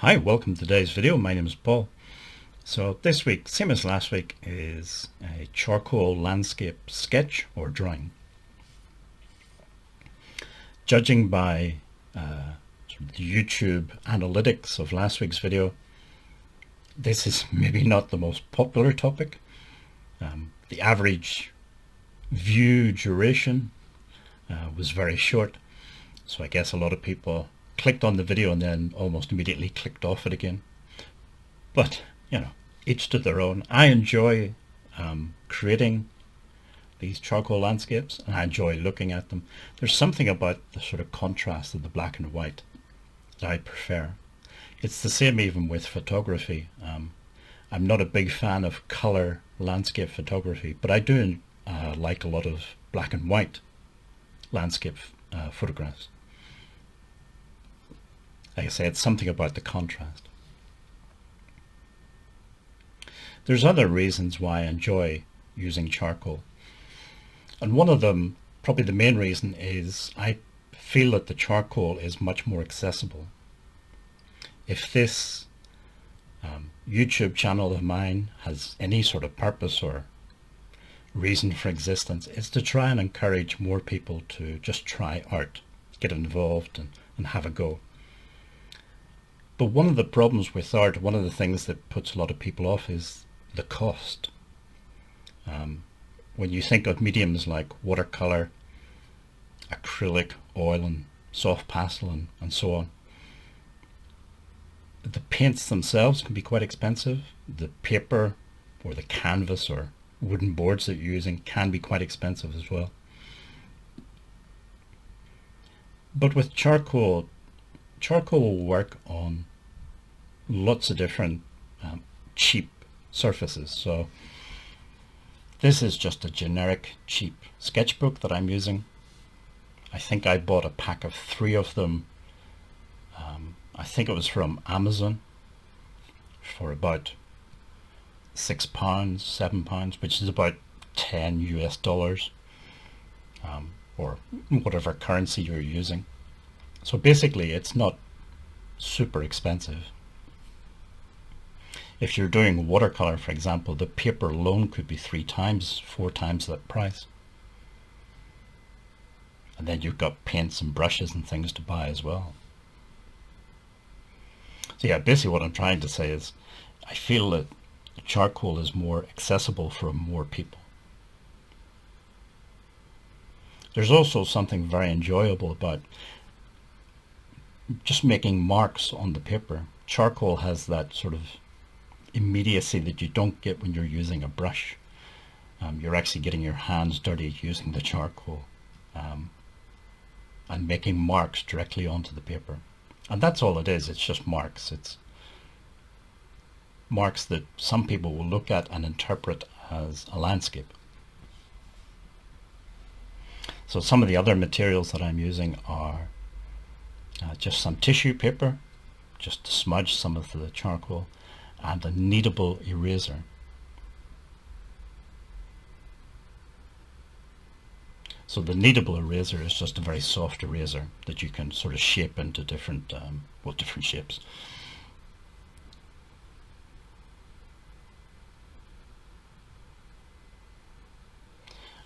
Hi, welcome to today's video. My name is Paul. So this week, same as last week, is a charcoal landscape sketch or drawing. Judging by sort of the YouTube analytics of last week's video, this is maybe not the most popular topic. The average view duration was very short, so I guess a lot of people clicked on the video and then almost immediately clicked off it again. But you know, each to their own. I enjoy creating these charcoal landscapes, and I enjoy looking at them. There's something about the sort of contrast of the black and white that I prefer. It's the same even with photography. I'm not a big fan of color landscape photography, but I do like a lot of black and white landscape photographs. Like I say, it's something about the contrast. There's other reasons why I enjoy using charcoal. And one of them, probably the main reason, is I feel that the charcoal is much more accessible. If this YouTube channel of mine has any sort of purpose or reason for existence, it's to try and encourage more people to just try art, get involved and have a go. But one of the problems with art, one of the things that puts a lot of people off is the cost. When you think of mediums like watercolor, acrylic, oil and soft pastel and so on, the paints themselves can be quite expensive. The paper or the canvas or wooden boards that you're using can be quite expensive as well. But with charcoal will work on lots of different cheap surfaces. So this is just a generic cheap sketchbook that I'm using. I think I bought a pack of 3 of them. I think it was from Amazon for about £6, £7, which is about $10 US, or whatever currency you're using. So basically it's not super expensive. If you're doing watercolor, for example, the paper alone could be 3 times, 4 times that price. And then you've got paints and brushes and things to buy as well. So yeah, basically what I'm trying to say is I feel that charcoal is more accessible for more people. There's also something very enjoyable about just making marks on the paper. Charcoal has that sort of immediacy that you don't get when you're using a brush. You're actually getting your hands dirty using the charcoal and making marks directly onto the paper. And that's all it is. It's just marks. It's marks that some people will look at and interpret as a landscape. So some of the other materials that I'm using are just some tissue paper, just to smudge some of the charcoal, and a kneadable eraser. So the kneadable eraser is just a very soft eraser that you can sort of shape into different shapes.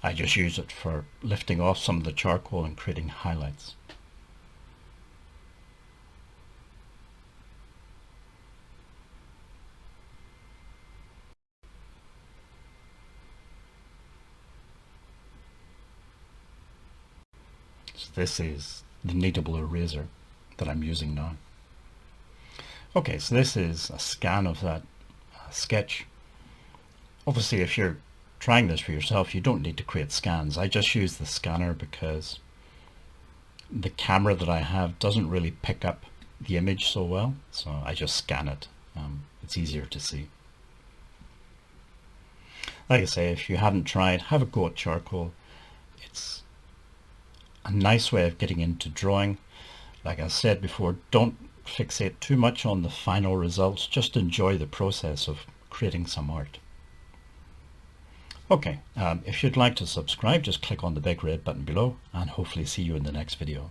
I just use it for lifting off some of the charcoal and creating highlights. So this is the kneadable eraser that I'm using now. Okay, so this is a scan of that sketch. Obviously, if you're trying this for yourself, you don't need to create scans. I just use the scanner because the camera that I have doesn't really pick up the image so well, so I just scan it. It's easier to see. Like I say, if you haven't tried, have a go at charcoal. It's a nice way of getting into drawing. Like I said before, don't fixate too much on the final results. Just enjoy the process of creating some art. Okay, if you'd like to subscribe, just click on the big red button below, and hopefully see you in the next video.